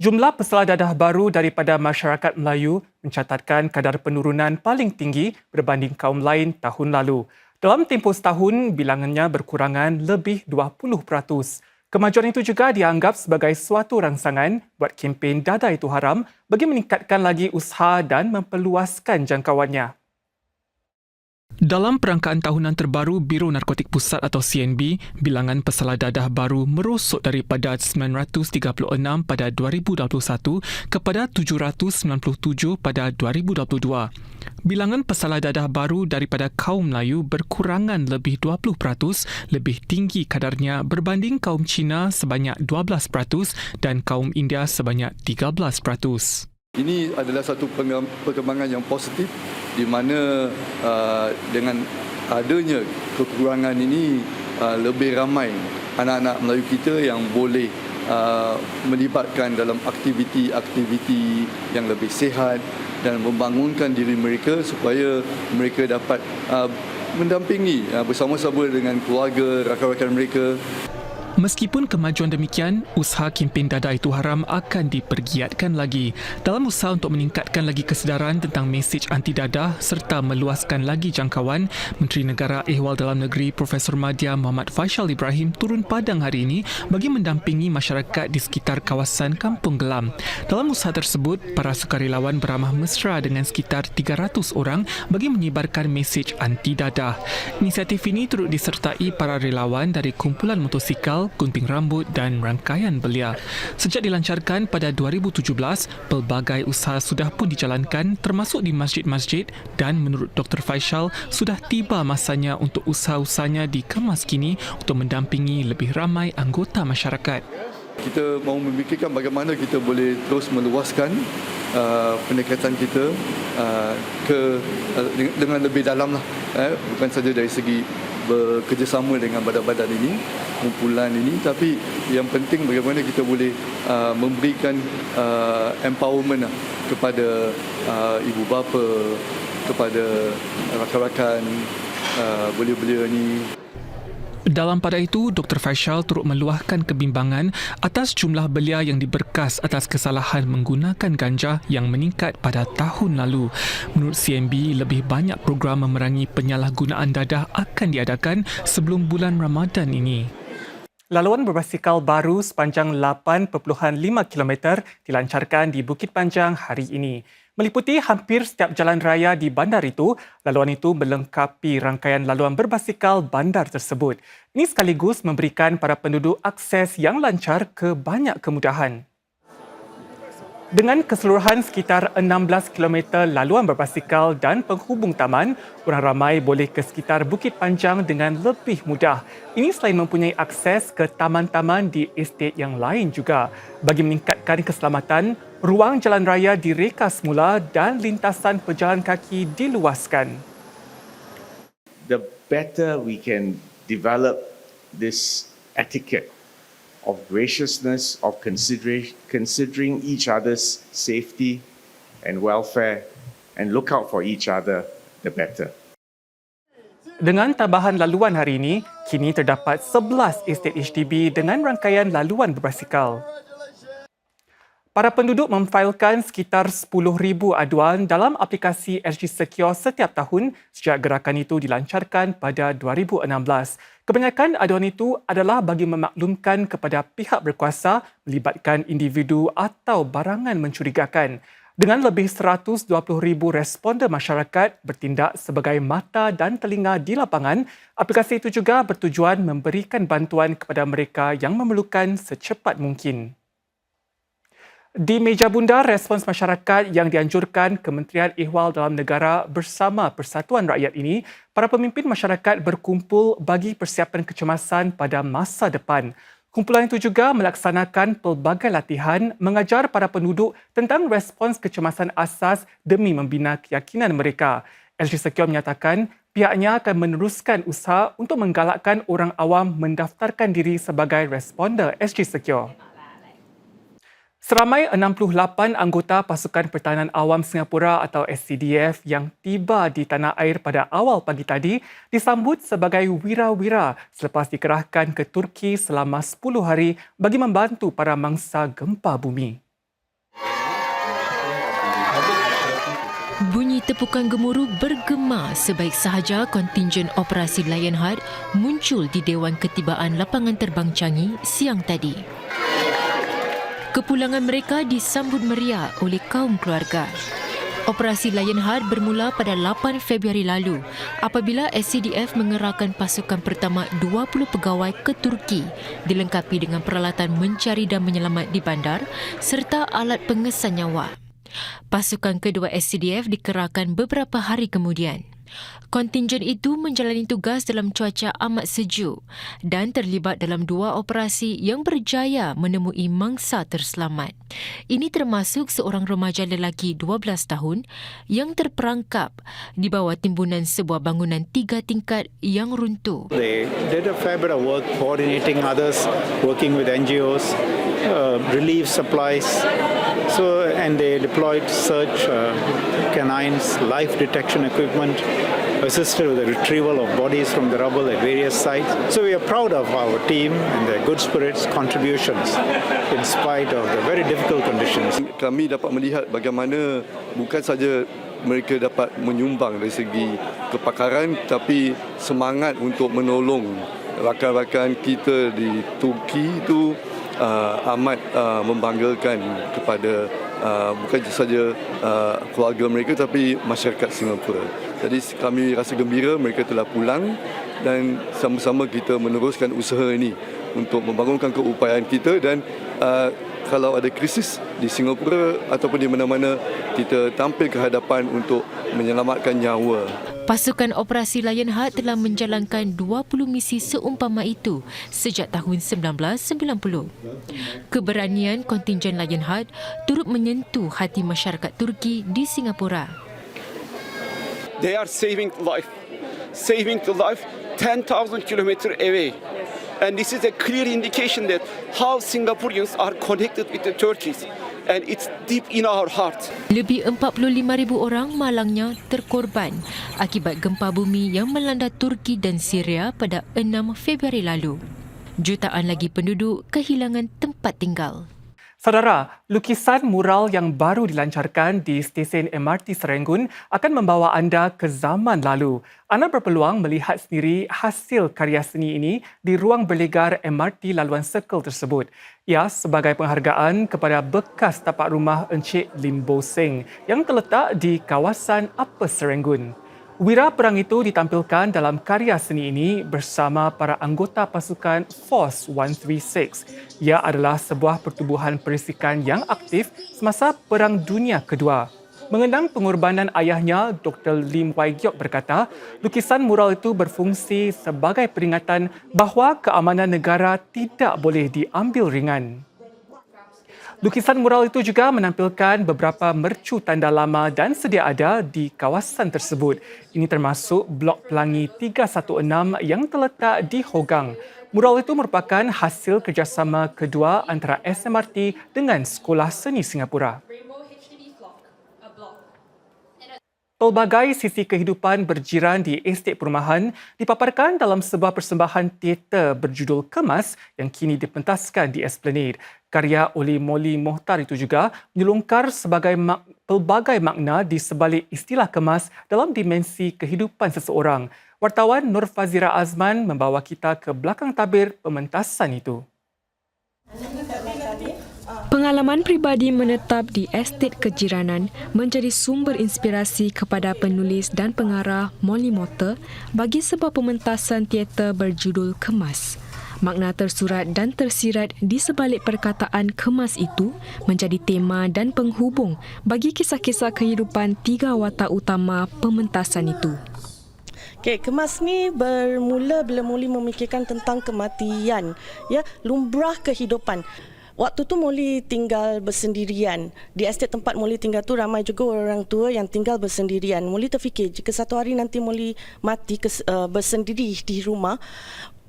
Jumlah pesalah dadah baru daripada masyarakat Melayu mencatatkan kadar penurunan paling tinggi berbanding kaum lain tahun lalu. Dalam tempoh setahun, bilangannya berkurangan lebih 20%. Kemajuan itu juga dianggap sebagai suatu rangsangan buat kempen Dadah Itu Haram bagi meningkatkan lagi usaha dan memperluaskan jangkauannya. Dalam perangkaan tahunan terbaru Biro Narkotik Pusat atau CNB, bilangan pesalah dadah baru merosot daripada 936 pada 2021 kepada 797 pada 2022. Bilangan pesalah dadah baru daripada kaum Melayu berkurangan lebih 20%, lebih tinggi kadarnya berbanding kaum Cina sebanyak 12% dan kaum India sebanyak 13%. Ini adalah satu perkembangan yang positif di mana dengan adanya kekurangan ini lebih ramai anak-anak Melayu kita yang boleh melibatkan dalam aktiviti-aktiviti yang lebih sihat dan membangunkan diri mereka supaya mereka dapat mendampingi bersama-sama dengan keluarga, rakan-rakan mereka. Meskipun kemajuan demikian, usaha kempen Dadah Itu Haram akan dipergiatkan lagi. Dalam usaha untuk meningkatkan lagi kesedaran tentang mesej anti-dadah serta meluaskan lagi jangkauan, Menteri Negara Ehwal Dalam Negeri Profesor Madya Muhammad Faishal Ibrahim turun padang hari ini bagi mendampingi masyarakat di sekitar kawasan Kampung Gelam. Dalam usaha tersebut, para sukarelawan beramah mesra dengan sekitar 300 orang bagi menyebarkan mesej anti-dadah. Inisiatif ini turut disertai para relawan dari kumpulan motosikal, gunting rambut dan rangkaian belia. Sejak dilancarkan pada 2017, pelbagai usaha sudah pun dijalankan termasuk di masjid-masjid dan menurut Dr. Faishal, sudah tiba masanya untuk usaha-usahanya dikemas kini untuk mendampingi lebih ramai anggota masyarakat. Kita mahu memikirkan bagaimana kita boleh terus meluaskan pendekatan kita dengan lebih dalam lah, bukan saja dari segi bekerjasama dengan badan-badan ini, kumpulan ini, tapi yang penting bagaimana kita boleh memberikan empowerment kepada ibu bapa, kepada rakan-rakan belia-belia ini. Dalam pada itu, Dr. Faishal turut meluahkan kebimbangan atas jumlah belia yang diberkas atas kesalahan menggunakan ganja yang meningkat pada tahun lalu. Menurut CNB, lebih banyak program memerangi penyalahgunaan dadah akan diadakan sebelum bulan Ramadan ini. Laluan berbasikal baru sepanjang 8.5 km dilancarkan di Bukit Panjang hari ini. Meliputi hampir setiap jalan raya di bandar itu, laluan itu melengkapi rangkaian laluan berbasikal bandar tersebut. Ini sekaligus memberikan para penduduk akses yang lancar ke banyak kemudahan. Dengan keseluruhan sekitar 16 km laluan berbasikal dan penghubung taman, orang ramai boleh ke sekitar Bukit Panjang dengan lebih mudah. Ini selain mempunyai akses ke taman-taman di estet yang lain juga. Bagi meningkatkan keselamatan, ruang jalan raya direka semula dan lintasan pejalan kaki diluaskan. The better we can develop this etiquette of graciousness, of considering each other's safety and welfare and look out for each other, the better. Dengan tambahan laluan hari ini, kini terdapat 11 estet HDB dengan rangkaian laluan berbasikal. Para penduduk memfailkan sekitar 10,000 aduan dalam aplikasi SG Secure setiap tahun sejak gerakan itu dilancarkan pada 2016. Kebanyakan aduan itu adalah bagi memaklumkan kepada pihak berkuasa melibatkan individu atau barangan mencurigakan. Dengan lebih 120,000 responden masyarakat bertindak sebagai mata dan telinga di lapangan, aplikasi itu juga bertujuan memberikan bantuan kepada mereka yang memerlukan secepat mungkin. Di meja bundar respons masyarakat yang dianjurkan Kementerian Ehwal Dalam Negara bersama Persatuan Rakyat ini, para pemimpin masyarakat berkumpul bagi persiapan kecemasan pada masa depan. Kumpulan itu juga melaksanakan pelbagai latihan mengajar para penduduk tentang respons kecemasan asas demi membina keyakinan mereka. SG Secure menyatakan pihaknya akan meneruskan usaha untuk menggalakkan orang awam mendaftarkan diri sebagai responder SG Secure. Seramai 68 anggota Pasukan Pertahanan Awam Singapura atau SCDF yang tiba di tanah air pada awal pagi tadi disambut sebagai wira-wira selepas dikerahkan ke Turki selama 10 hari bagi membantu para mangsa gempa bumi. Bunyi tepukan gemuruh bergema sebaik sahaja kontingen operasi Lionheart muncul di Dewan Ketibaan Lapangan Terbang Changi siang tadi. Kepulangan mereka disambut meriah oleh kaum keluarga. Operasi Lionheart bermula pada 8 Februari lalu apabila SCDF mengerahkan pasukan pertama 20 pegawai ke Turki dilengkapi dengan peralatan mencari dan menyelamat di bandar serta alat pengesan nyawa. Pasukan kedua SCDF dikerahkan beberapa hari kemudian. Kontingen itu menjalani tugas dalam cuaca amat sejuk dan terlibat dalam 2 operasi yang berjaya menemui mangsa terselamat. Ini termasuk seorang remaja lelaki 12 tahun yang terperangkap di bawah timbunan sebuah bangunan 3 tingkat yang runtuh. They did a fair bit of work coordinating others, working with NGOs, relief supplies. And they deployed search canines, life detection equipment, assisted with the retrieval of bodies from the rubble at various sites. So we are proud of our team and their good spirits, contributions in spite of the very difficult conditions. Kami dapat melihat bagaimana bukan saja mereka dapat menyumbang dari segi kepakaran, tapi semangat untuk menolong rakan-rakan kita di Turki itu amat membanggakan kepada bukan saja keluarga mereka tapi masyarakat Singapura. Jadi kami rasa gembira mereka telah pulang dan sama-sama kita meneruskan usaha ini untuk membangunkan keupayaan kita dan kalau ada krisis di Singapura ataupun di mana-mana kita tampil ke hadapan untuk menyelamatkan nyawa. Pasukan operasi Lionheart telah menjalankan 20 misi seumpama itu sejak tahun 1990. Keberanian kontingen Lionheart turut menyentuh hati masyarakat Turki di Singapura. They are saving life 10,000 kilometers away. And this is a clear indication that how Singaporeans are connected with the Turkish. And it's deep in our heart. Lebih 45,000 orang malangnya terkorban akibat gempa bumi yang melanda Turki dan Syria pada 6 Februari lalu. Jutaan lagi penduduk kehilangan tempat tinggal. Saudara, lukisan mural yang baru dilancarkan di stesen MRT Serangoon akan membawa anda ke zaman lalu. Anda berpeluang melihat sendiri hasil karya seni ini di ruang berlegar MRT laluan Circle tersebut. Ia sebagai penghargaan kepada bekas tapak rumah Encik Lim Bo Seng yang terletak di kawasan Upper Serangoon. Wira perang itu ditampilkan dalam karya seni ini bersama para anggota pasukan Force 136. Ia adalah sebuah pertubuhan perisikan yang aktif semasa Perang Dunia Kedua. Mengenang pengorbanan ayahnya, Dr. Lim Wai Giok berkata, lukisan mural itu berfungsi sebagai peringatan bahawa keamanan negara tidak boleh diambil ringan. Lukisan mural itu juga menampilkan beberapa mercu tanda lama dan sedia ada di kawasan tersebut. Ini termasuk Blok Pelangi 316 yang terletak di Hougang. Mural itu merupakan hasil kerjasama kedua antara SMRT dengan Sekolah Seni Singapura. Pelbagai sisi kehidupan berjiran di estet perumahan dipaparkan dalam sebuah persembahan teater berjudul Kemas yang kini dipentaskan di Esplanade. Karya oleh Molly Mohtar itu juga menyelongkar pelbagai makna di sebalik istilah kemas dalam dimensi kehidupan seseorang. Wartawan Nur Fazira Azman membawa kita ke belakang tabir pementasan itu. Pengalaman pribadi menetap di estet kejiranan menjadi sumber inspirasi kepada penulis dan pengarah Molly Mohtar bagi sebuah pementasan teater berjudul Kemas. Makna tersurat dan tersirat di sebalik perkataan kemas itu menjadi tema dan penghubung bagi kisah-kisah kehidupan 3 watak utama pementasan itu. Okay, Kemas ni bermula bila Molly memikirkan tentang kematian, ya, lumrah kehidupan. Waktu tu Molly tinggal bersendirian. Di estet tempat Molly tinggal tu ramai juga orang tua yang tinggal bersendirian. Molly terfikir jika satu hari nanti Molly mati bersendiri di rumah,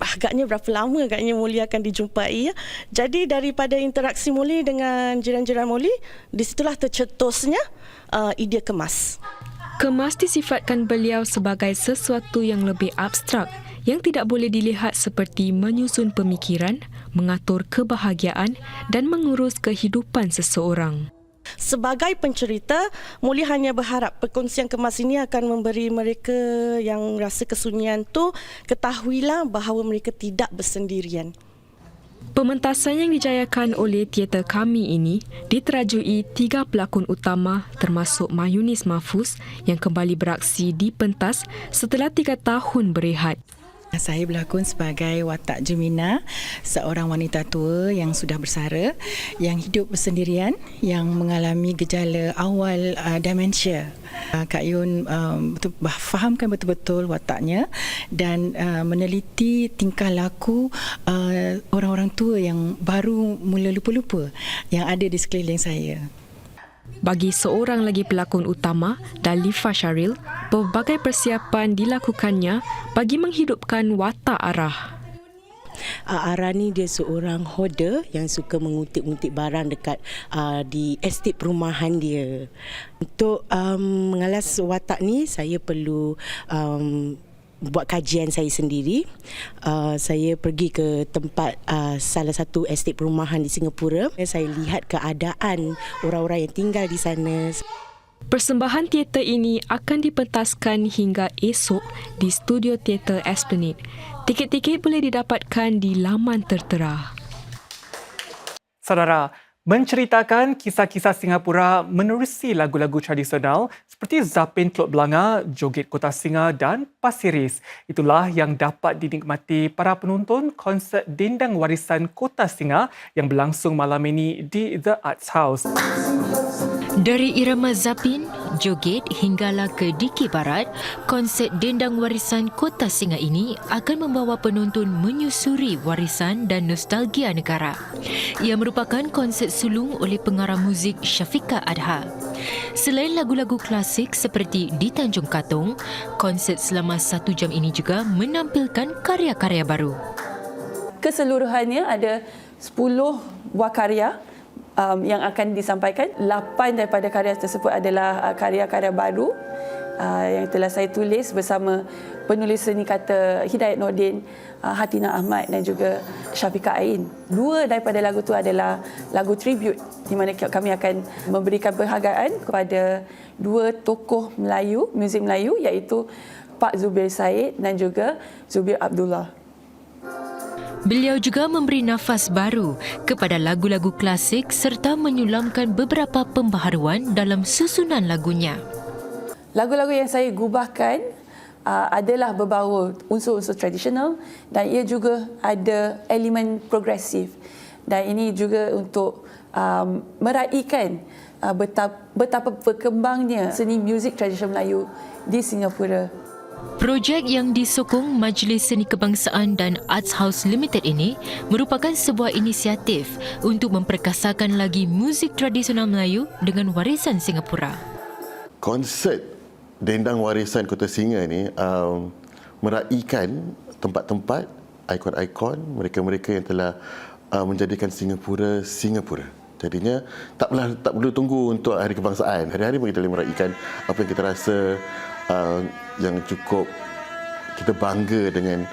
agaknya berapa lama agaknya Molly akan dijumpai, ya. Jadi daripada interaksi Molly dengan jiran-jiran Molly, di situlah tercetusnya idea Kemas. Kemas disifatkan beliau sebagai sesuatu yang lebih abstrak yang tidak boleh dilihat seperti menyusun pemikiran, mengatur kebahagiaan dan mengurus kehidupan seseorang. Sebagai pencerita, Molly hanya berharap perkongsian kemas ini akan memberi mereka yang rasa kesunyian tu ketahuilah bahawa mereka tidak bersendirian. Pementasan yang dijayakan oleh teater kami ini diterajui 3 pelakon utama termasuk Mayunis Mahfuz yang kembali beraksi di pentas setelah 3 tahun berehat. Saya berlakon sebagai Watak Jemina, seorang wanita tua yang sudah bersara, yang hidup bersendirian, yang mengalami gejala awal demensia. Kak Yun fahamkan betul-betul wataknya dan meneliti tingkah laku orang-orang tua yang baru mula lupa-lupa yang ada di sekeliling saya. Bagi seorang lagi pelakon utama, Dalifa Syaril, pelbagai persiapan dilakukannya bagi menghidupkan watak Arah. Ara ni dia seorang hoarder yang suka mengutip-ngutip barang dekat di estate perumahan dia. Untuk mengalas watak ni, saya perlu buat kajian saya sendiri. Saya pergi ke tempat salah satu estate perumahan di Singapura. Saya lihat keadaan orang-orang yang tinggal di sana. Persembahan teater ini akan dipentaskan hingga esok di Studio Teater Esplanade. Tiket-tiket boleh didapatkan di laman tertera. Saudara, menceritakan kisah-kisah Singapura menerusi lagu-lagu tradisional seperti Zapin Teluk Belanga, Joget Kota Singa dan Pasiris. Itulah yang dapat dinikmati para penonton konsert Dendang Warisan Kota Singa yang berlangsung malam ini di The Arts House. Dari irama Zapin, joget hinggalah ke Diki Barat, konsert Dendang Warisan Kota Singa ini akan membawa penonton menyusuri warisan dan nostalgia negara. Ia merupakan konsert sulung oleh pengarah muzik Syafiqah Adha. Selain lagu-lagu klasik seperti Di Tanjung Katong, konsert selama 1 jam ini juga menampilkan karya-karya baru. Keseluruhannya ada 10 buah karya yang akan disampaikan. 8 daripada karya tersebut adalah karya-karya baru yang telah saya tulis bersama penulis seni kata Hidayat Nordin, Hatina Ahmad dan juga Syafiqah Ain. 2 daripada lagu itu adalah lagu tribute di mana kami akan memberikan penghargaan kepada 2 tokoh Melayu, muzik Melayu iaitu Pak Zubir Said dan juga Zubir Abdullah. Beliau juga memberi nafas baru kepada lagu-lagu klasik serta menyulamkan beberapa pembaharuan dalam susunan lagunya. Lagu-lagu yang saya gubahkan adalah berbawa unsur-unsur tradisional dan ia juga ada elemen progresif. Dan ini juga untuk meraihkan betapa berkembangnya seni muzik tradisional Melayu di Singapura. Projek yang disokong Majlis Seni Kebangsaan dan Arts House Limited ini merupakan sebuah inisiatif untuk memperkasakan lagi muzik tradisional Melayu dengan warisan Singapura. Konsert Dendang Warisan Kota Singa ni meraihkan tempat-tempat, ikon-ikon mereka-mereka yang telah menjadikan Singapura Singapura. Jadinya tak perlu tunggu untuk Hari Kebangsaan. Hari-hari pun kita boleh meraihkan apa yang kita rasa yang cukup kita bangga dengan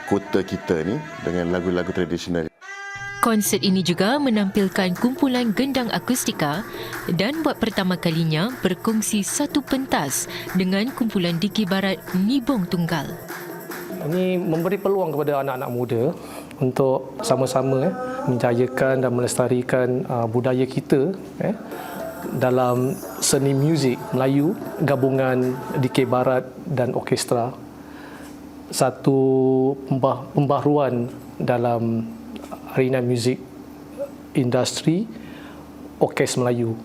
kota kita ni dengan lagu-lagu tradisional. Konsert ini juga menampilkan kumpulan gendang akustika dan buat pertama kalinya berkongsi satu pentas dengan kumpulan Diki Barat Nibong Tunggal. Ini memberi peluang kepada anak-anak muda untuk sama-sama menjayakan dan melestarikan budaya kita dalam seni muzik Melayu, gabungan Diki Barat dan orkestra. Satu pembaharuan dalam arena muzik industri orkes Melayu.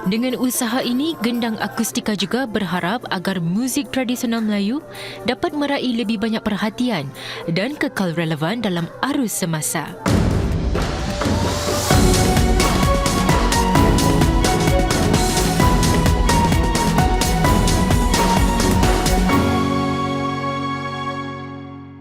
Dengan usaha ini, gendang akustika juga berharap agar muzik tradisional Melayu dapat meraih lebih banyak perhatian dan kekal relevan dalam arus semasa.